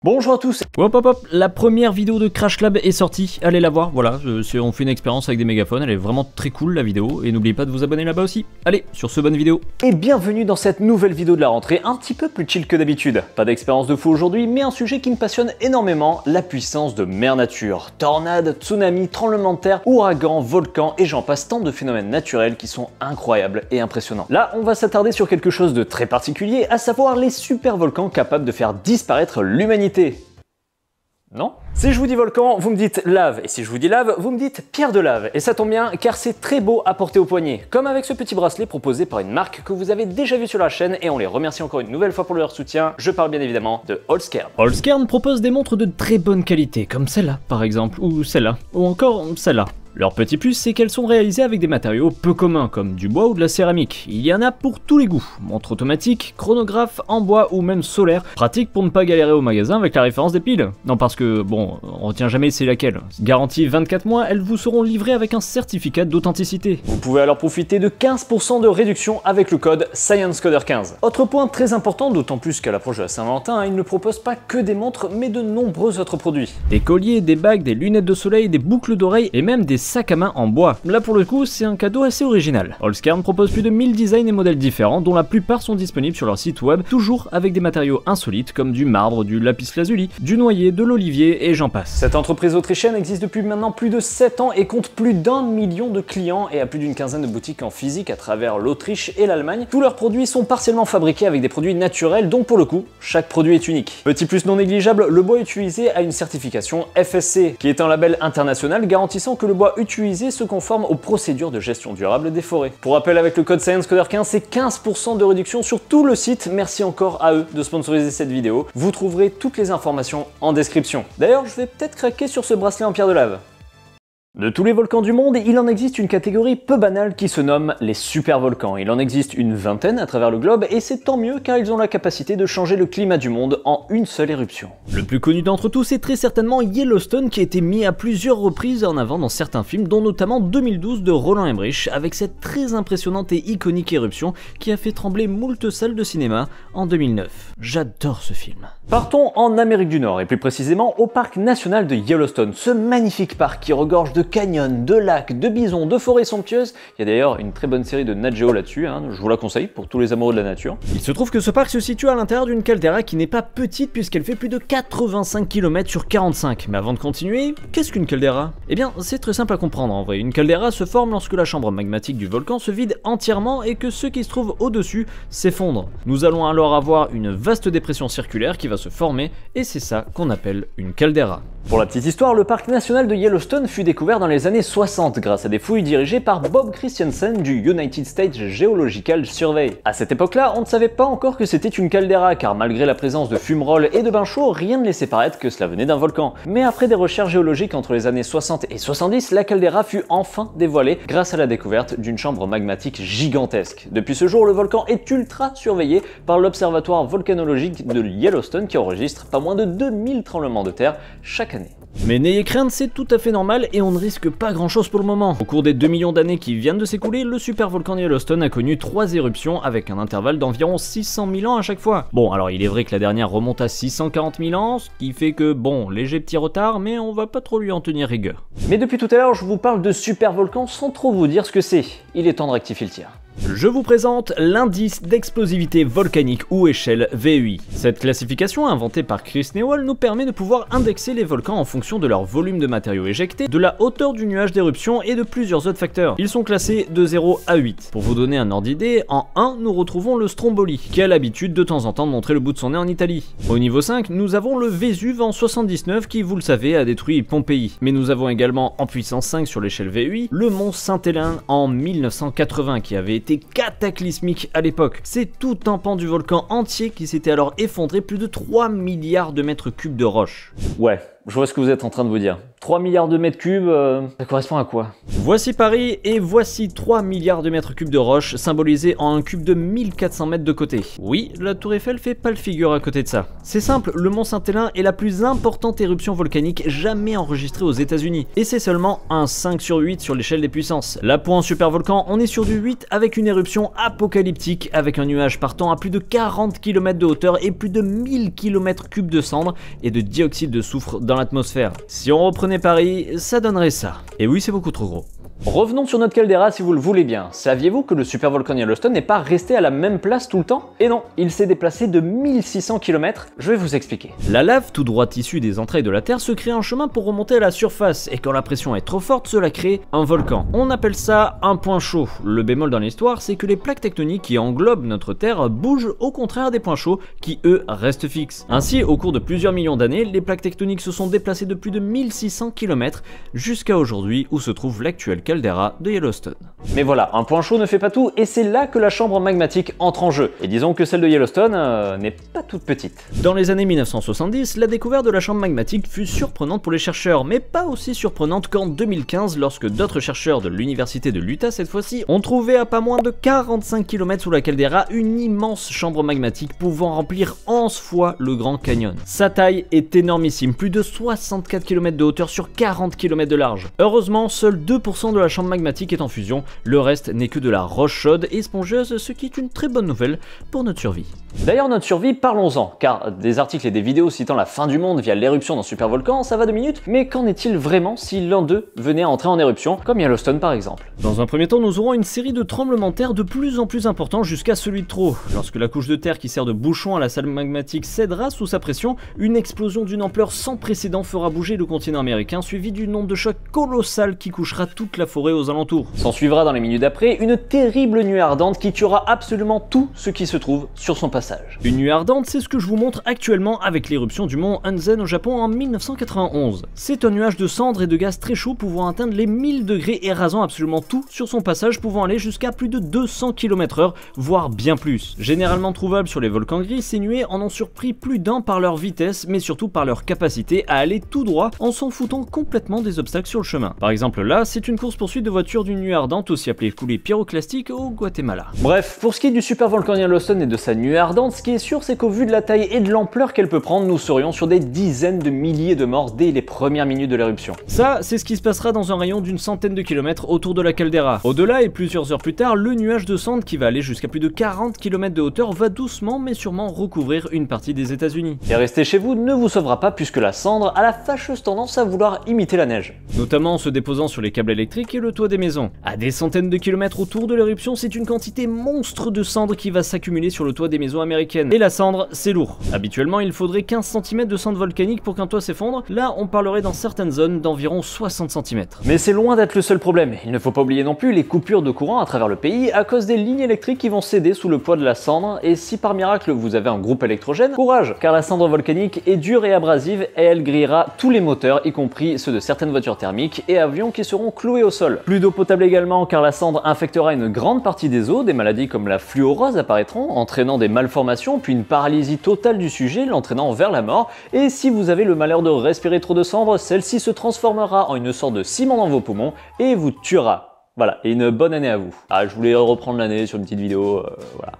Bonjour à tous. Hop hop hop, la première vidéo de Crash Lab est sortie, allez la voir, voilà, on fait une expérience avec des mégaphones, elle est vraiment très cool la vidéo, et n'oubliez pas de vous abonner là-bas aussi. Allez, sur ce, bonne vidéo. Et bienvenue dans cette nouvelle vidéo de la rentrée, un petit peu plus chill que d'habitude. Pas d'expérience de fou aujourd'hui, mais un sujet qui me passionne énormément, la puissance de Mère Nature. Tornades, tsunamis, tremblements de terre, ouragans, volcans, et j'en passe tant de phénomènes naturels qui sont incroyables et impressionnants. Là, on va s'attarder sur quelque chose de très particulier, à savoir les super volcans capables de faire disparaître l'humanité. Non? Si je vous dis volcan, vous me dites lave, et si je vous dis lave, vous me dites pierre de lave. Et ça tombe bien, car c'est très beau à porter au poignet, comme avec ce petit bracelet proposé par une marque que vous avez déjà vu sur la chaîne, et on les remercie encore une nouvelle fois pour leur soutien. Je parle bien évidemment de Holzkern. Holzkern propose des montres de très bonne qualité, comme celle-là par exemple, ou celle-là, ou encore celle-là. Leur petit plus, c'est qu'elles sont réalisées avec des matériaux peu communs, comme du bois ou de la céramique. Il y en a pour tous les goûts. Montre automatique, chronographe, en bois ou même solaire. Pratique pour ne pas galérer au magasin avec la référence des piles. Non, parce que, bon, on retient jamais c'est laquelle. Garantie 24 mois, elles vous seront livrées avec un certificat d'authenticité. Vous pouvez alors profiter de 15% de réduction avec le code ScienceCoder15. Autre point très important, d'autant plus qu'à l'approche de la Saint-Valentin, ils ne proposent pas que des montres, mais de nombreux autres produits. Des colliers, des bagues, des lunettes de soleil, des boucles d'oreilles et même des sacs à main en bois. Là pour le coup, c'est un cadeau assez original. Holzkern propose plus de 1000 designs et modèles différents, dont la plupart sont disponibles sur leur site web, toujours avec des matériaux insolites comme du marbre, du lapis-lazuli, du noyer, de l'olivier et j'en passe. Cette entreprise autrichienne existe depuis maintenant plus de 7 ans et compte plus d'1 million de clients et a plus d'une quinzaine de boutiques en physique à travers l'Autriche et l'Allemagne. Tous leurs produits sont partiellement fabriqués avec des produits naturels, donc pour le coup, chaque produit est unique. Petit plus non négligeable, le bois utilisé a une certification FSC, qui est un label international garantissant que le bois utilisé se conforme aux procédures de gestion durable des forêts. Pour rappel, avec le code ScienceCoder15, c'est 15% de réduction sur tout le site. Merci encore à eux de sponsoriser cette vidéo. Vous trouverez toutes les informations en description. D'ailleurs, je vais peut-être craquer sur ce bracelet en pierre de lave. De tous les volcans du monde, il en existe une catégorie peu banale qui se nomme les supervolcans. Il en existe une vingtaine à travers le globe et c'est tant mieux car ils ont la capacité de changer le climat du monde en une seule éruption. Le plus connu d'entre tous est très certainement Yellowstone qui a été mis à plusieurs reprises en avant dans certains films, dont notamment 2012 de Roland Emmerich avec cette très impressionnante et iconique éruption qui a fait trembler moult salles de cinéma en 2009. J'adore ce film. Partons en Amérique du Nord et plus précisément au parc national de Yellowstone, ce magnifique parc qui regorge de canyons, de lacs, de bisons, de forêts somptueuses. Il y a d'ailleurs une très bonne série de Nat Geo là-dessus, je vous la conseille pour tous les amoureux de la nature. Il se trouve que ce parc se situe à l'intérieur d'une caldeira qui n'est pas petite puisqu'elle fait plus de 85 km sur 45. Mais avant de continuer, qu'est-ce qu'une caldeira? Eh bien, c'est très simple à comprendre en vrai. Une caldeira se forme lorsque la chambre magmatique du volcan se vide entièrement et que ce qui se trouve au-dessus s'effondre. Nous allons alors avoir une vaste dépression circulaire qui va se former et c'est ça qu'on appelle une caldeira. Pour la petite histoire, le parc national de Yellowstone fut découvert dans les années 60 grâce à des fouilles dirigées par Bob Christensen du United States Geological Survey. À cette époque-là, on ne savait pas encore que c'était une caldeira car malgré la présence de fumerolles et de bains chauds, rien ne laissait paraître que cela venait d'un volcan. Mais après des recherches géologiques entre les années 60 et 70, la caldeira fut enfin dévoilée grâce à la découverte d'une chambre magmatique gigantesque. Depuis ce jour, le volcan est ultra surveillé par l'observatoire volcanologique de Yellowstone qui enregistre pas moins de 2000 tremblements de terre chaque année. Mais n'ayez crainte, c'est tout à fait normal et on ne risque pas grand chose pour le moment. Au cours des 2 millions d'années qui viennent de s'écouler, le supervolcan de Yellowstone a connu 3 éruptions avec un intervalle d'environ 600 000 ans à chaque fois. Bon, alors il est vrai que la dernière remonte à 640 000 ans, ce qui fait que bon, léger petit retard, mais on va pas trop lui en tenir rigueur. Mais depuis tout à l'heure, je vous parle de supervolcan sans trop vous dire ce que c'est. Il est temps de rectifier le tir. Je vous présente l'indice d'explosivité volcanique ou échelle VEI. Cette classification inventée par Chris Newell nous permet de pouvoir indexer les volcans en fonction de leur volume de matériaux éjectés, de la hauteur du nuage d'éruption et de plusieurs autres facteurs. Ils sont classés de 0 à 8. Pour vous donner un ordre d'idée, en 1, nous retrouvons le Stromboli, qui a l'habitude de temps en temps de montrer le bout de son nez en Italie. Au niveau 5, nous avons le Vésuve en 79 qui, vous le savez, a détruit Pompéi. Mais nous avons également en puissance 5 sur l'échelle VEI, le mont Saint-Hélène en 1980 qui avait été cataclysmique à l'époque. C'est tout un pan du volcan entier qui s'était alors effondré plus de 3 milliards de mètres cubes de roches. Ouais, je vois ce que vous êtes en train de vous dire. 3 milliards de mètres cubes, ça correspond à quoi? Voici Paris et voici 3 milliards de mètres cubes de roche symbolisés en un cube de 1400 mètres de côté. Oui, la tour Eiffel fait pas le figure à côté de ça. C'est simple, le mont Saint-Hélène est la plus importante éruption volcanique jamais enregistrée aux États-Unis et c'est seulement un 5 sur 8 sur l'échelle des puissances. Là pour un supervolcan, on est sur du 8 avec une éruption apocalyptique avec un nuage partant à plus de 40 km de hauteur et plus de 1000 km3 de cendres et de dioxyde de soufre dans l'atmosphère. Si on reprenait Paris, ça donnerait ça. Et oui, c'est beaucoup trop gros. Revenons sur notre caldeira si vous le voulez bien. Saviez-vous que le supervolcan Yellowstone n'est pas resté à la même place tout le temps? Et non, il s'est déplacé de 1600 km, je vais vous expliquer. La lave, tout droit issue des entrailles de la Terre, se crée un chemin pour remonter à la surface, et quand la pression est trop forte, cela crée un volcan. On appelle ça un point chaud. Le bémol dans l'histoire, c'est que les plaques tectoniques qui englobent notre Terre bougent au contraire des points chauds qui, eux, restent fixes. Ainsi, au cours de plusieurs millions d'années, les plaques tectoniques se sont déplacées de plus de 1600 km jusqu'à aujourd'hui où se trouve l'actuel caldeira de Yellowstone. Mais voilà, un point chaud ne fait pas tout et c'est là que la chambre magmatique entre en jeu. Et disons que celle de Yellowstone n'est pas toute petite. Dans les années 1970, la découverte de la chambre magmatique fut surprenante pour les chercheurs, mais pas aussi surprenante qu'en 2015 lorsque d'autres chercheurs de l'université de l'Utah cette fois-ci ont trouvé à pas moins de 45 km sous la caldeira une immense chambre magmatique pouvant remplir 11 fois le Grand Canyon. Sa taille est énormissime, plus de 64 km de hauteur sur 40 km de large. Heureusement, seuls 2% de la chambre magmatique est en fusion, le reste n'est que de la roche chaude et spongieuse, ce qui est une très bonne nouvelle pour notre survie. D'ailleurs notre survie, parlons-en, car des articles et des vidéos citant la fin du monde via l'éruption d'un supervolcan, ça va 2 minutes, mais qu'en est-il vraiment si l'un d'eux venait à entrer en éruption, comme Yellowstone par exemple? Dans un premier temps, nous aurons une série de tremblements de terre de plus en plus importants jusqu'à celui de trop. Lorsque la couche de terre qui sert de bouchon à la salle magmatique cédera sous sa pression, une explosion d'une ampleur sans précédent fera bouger le continent américain, suivi d'une onde de choc colossale qui couchera toute la forêt aux alentours. S'en suivra dans les minutes d'après une terrible nuée ardente qui tuera absolument tout ce qui se trouve sur son passage. Une nuée ardente, c'est ce que je vous montre actuellement avec l'éruption du mont Hansen au Japon en 1991. C'est un nuage de cendres et de gaz très chaud pouvant atteindre les 1000 degrés et rasant absolument tout sur son passage, pouvant aller jusqu'à plus de 200 km/h, voire bien plus. Généralement trouvables sur les volcans gris, ces nuées en ont surpris plus d'un par leur vitesse, mais surtout par leur capacité à aller tout droit en s'en foutant complètement des obstacles sur le chemin. Par exemple là, c'est une course-poursuite de voiture d'une nuée ardente, aussi appelée coulée pyroclastique au Guatemala. Bref, pour ce qui est du supervolcan Yellowstone et de sa nuée ardente, ce qui est sûr c'est qu'au vu de la taille et de l'ampleur qu'elle peut prendre, nous serions sur des dizaines de milliers de morts dès les premières minutes de l'éruption. Ça, c'est ce qui se passera dans un rayon d'une centaine de kilomètres autour de la caldeira. Au-delà et plusieurs heures plus tard, le nuage de cendres qui va aller jusqu'à plus de 40 km de hauteur va doucement mais sûrement recouvrir une partie des États-Unis. Et rester chez vous ne vous sauvera pas puisque la cendre a la fâcheuse tendance à vouloir imiter la neige. Notamment en se déposant sur les câbles électriques et le toit des maisons. À des centaines de kilomètres autour de l'éruption, c'est une quantité monstre de cendres qui va s'accumuler sur le toit des maisons américaines. Et la cendre, c'est lourd. Habituellement, il faudrait 15 cm de cendre volcanique pour qu'un toit s'effondre. Là, on parlerait dans certaines zones d'environ 60 cm. Mais c'est loin d'être le seul problème. Il ne faut pas oublier non plus les coupures de courant à travers le pays à cause des lignes électriques qui vont céder sous le poids de la cendre. Et si par miracle vous avez un groupe électrogène, courage, car la cendre volcanique est dure et abrasive et elle grillera tous les moteurs, y compris ceux de certaines voitures thermiques et avions qui seront cloués au sol. Plus d'eau potable également, car la cendre infectera une grande partie des eaux, des maladies comme la fluorose apparaîtront, entraînant des malformations, puis une paralysie totale du sujet, l'entraînant vers la mort. Et si vous avez le malheur de respirer trop de cendre, celle-ci se transformera en une sorte de ciment dans vos poumons et vous tuera. Voilà, et une bonne année à vous. Ah, je voulais reprendre l'année sur une petite vidéo, voilà.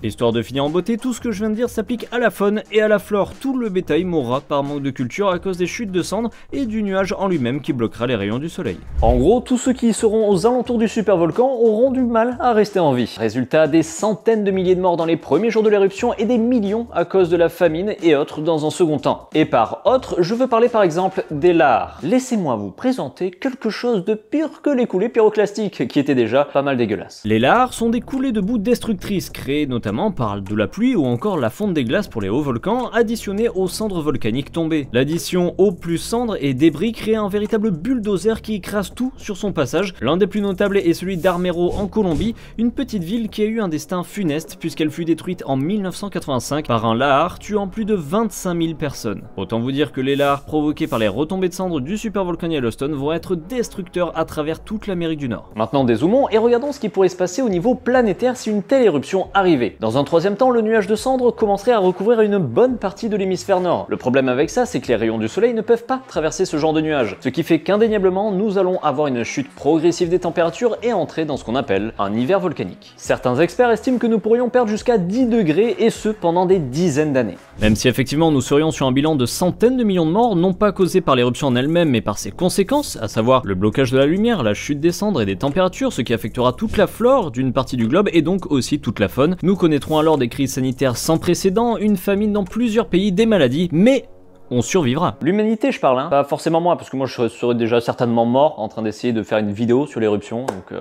Histoire de finir en beauté, tout ce que je viens de dire s'applique à la faune et à la flore. Tout le bétail mourra par manque de culture à cause des chutes de cendres et du nuage en lui-même qui bloquera les rayons du soleil. En gros, tous ceux qui seront aux alentours du supervolcan auront du mal à rester en vie. Résultat, des centaines de milliers de morts dans les premiers jours de l'éruption et des millions à cause de la famine et autres dans un second temps. Et par autres, je veux parler par exemple des lares. Laissez-moi vous présenter quelque chose de pire que les coulées pyroclastiques, qui étaient déjà pas mal dégueulasses. Les lares sont des coulées de boue destructrices créées notamment par de la pluie ou encore la fonte des glaces pour les hauts volcans additionnées aux cendres volcaniques tombées. L'addition eau plus cendres et débris crée un véritable bulldozer qui écrase tout sur son passage. L'un des plus notables est celui d'Armero en Colombie, une petite ville qui a eu un destin funeste puisqu'elle fut détruite en 1985 par un lahar tuant plus de 25 000 personnes. Autant vous dire que les lahars provoqués par les retombées de cendres du supervolcan Yellowstone vont être destructeurs à travers toute l'Amérique du Nord. Maintenant dézoomons et regardons ce qui pourrait se passer au niveau planétaire si une telle éruption arrivait. Dans un troisième temps, le nuage de cendres commencerait à recouvrir une bonne partie de l'hémisphère nord. Le problème avec ça, c'est que les rayons du soleil ne peuvent pas traverser ce genre de nuages, ce qui fait qu'indéniablement, nous allons avoir une chute progressive des températures et entrer dans ce qu'on appelle un hiver volcanique. Certains experts estiment que nous pourrions perdre jusqu'à 10 degrés et ce pendant des dizaines d'années. Même si effectivement nous serions sur un bilan de centaines de millions de morts, non pas causés par l'éruption en elle-même mais par ses conséquences, à savoir le blocage de la lumière, la chute des cendres et des températures, ce qui affectera toute la flore d'une partie du globe et donc aussi toute la faune. Nous connaîtrons alors des crises sanitaires sans précédent, une famine dans plusieurs pays, des maladies, mais on survivra. L'humanité, je parle, hein. Pas forcément moi, parce que moi je serais déjà certainement mort en train d'essayer de faire une vidéo sur l'éruption, donc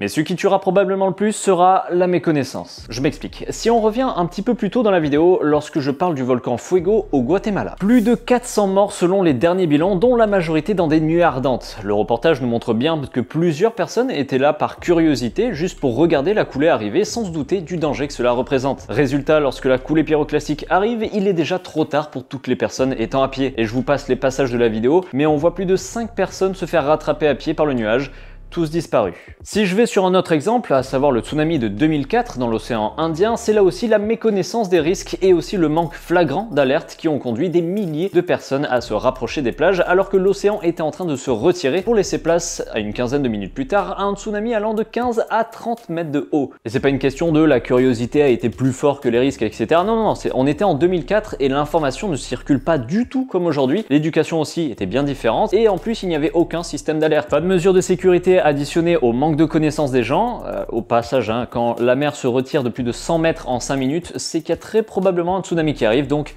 Mais ce qui tuera probablement le plus sera la méconnaissance. Je m'explique. Si on revient un petit peu plus tôt dans la vidéo, lorsque je parle du volcan Fuego au Guatemala. Plus de 400 morts selon les derniers bilans, dont la majorité dans des nuées ardentes. Le reportage nous montre bien que plusieurs personnes étaient là par curiosité, juste pour regarder la coulée arriver sans se douter du danger que cela représente. Résultat, lorsque la coulée pyroclastique arrive, il est déjà trop tard pour toutes les personnes étant à pied. Et je vous passe les passages de la vidéo, mais on voit plus de 5 personnes se faire rattraper à pied par le nuage, tous disparus. Si je vais sur un autre exemple, à savoir le tsunami de 2004 dans l'océan Indien, c'est là aussi la méconnaissance des risques et aussi le manque flagrant d'alertes qui ont conduit des milliers de personnes à se rapprocher des plages alors que l'océan était en train de se retirer pour laisser place à une quinzaine de minutes plus tard à un tsunami allant de 15 à 30 mètres de haut. Et c'est pas une question de la curiosité a été plus fort que les risques, etc. Non, on était en 2004 et l'information ne circule pas du tout comme aujourd'hui. L'éducation aussi était bien différente et en plus il n'y avait aucun système d'alerte. Pas de mesures de sécurité additionné au manque de connaissance des gens, au passage, quand la mer se retire de plus de 100 mètres en 5 minutes, c'est qu'il y a très probablement un tsunami qui arrive, donc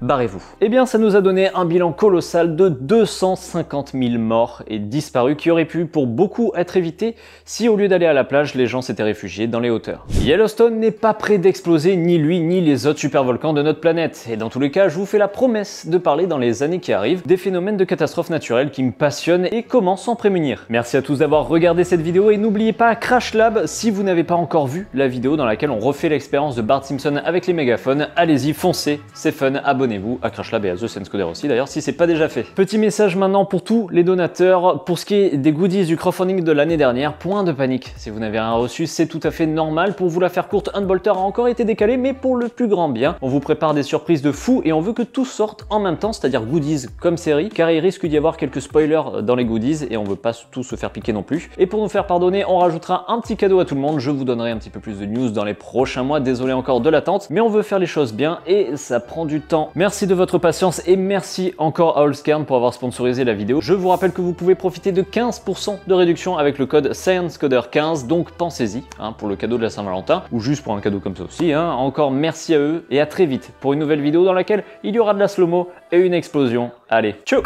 barrez-vous. Eh bien, ça nous a donné un bilan colossal de 250 000 morts et disparus qui auraient pu pour beaucoup être évités si au lieu d'aller à la plage, les gens s'étaient réfugiés dans les hauteurs. Yellowstone n'est pas prêt d'exploser, ni lui ni les autres supervolcans de notre planète. Et dans tous les cas, je vous fais la promesse de parler dans les années qui arrivent des phénomènes de catastrophes naturelles qui me passionnent et comment s'en prémunir. Merci à tous d'avoir regardé cette vidéo et n'oubliez pas Crash Lab si vous n'avez pas encore vu la vidéo dans laquelle on refait l'expérience de Bart Simpson avec les mégaphones. Allez-y, foncez, c'est fun, abonnez-vous à Crash Lab et à The Sense Coder aussi d'ailleurs si c'est pas déjà fait. Petit message maintenant pour tous les donateurs, pour ce qui est des goodies du crowdfunding de l'année dernière, point de panique. Si vous n'avez rien reçu, c'est tout à fait normal. Pour vous la faire courte, Unbolter a encore été décalé, mais pour le plus grand bien. On vous prépare des surprises de fou et on veut que tout sorte en même temps, c'est-à-dire goodies comme série, car il risque d'y avoir quelques spoilers dans les goodies et on veut pas tout se faire piquer non plus. Et pour nous faire pardonner, on rajoutera un petit cadeau à tout le monde. Je vous donnerai un petit peu plus de news dans les prochains mois, désolé encore de l'attente, mais on veut faire les choses bien et ça prend du temps. Merci de votre patience et merci encore à Allscairn pour avoir sponsorisé la vidéo. Je vous rappelle que vous pouvez profiter de 15% de réduction avec le code ScienceCoder15, donc pensez-y pour le cadeau de la Saint-Valentin ou juste pour un cadeau comme ça aussi. Encore merci à eux et à très vite pour une nouvelle vidéo dans laquelle il y aura de la slow-mo et une explosion. Allez, ciao!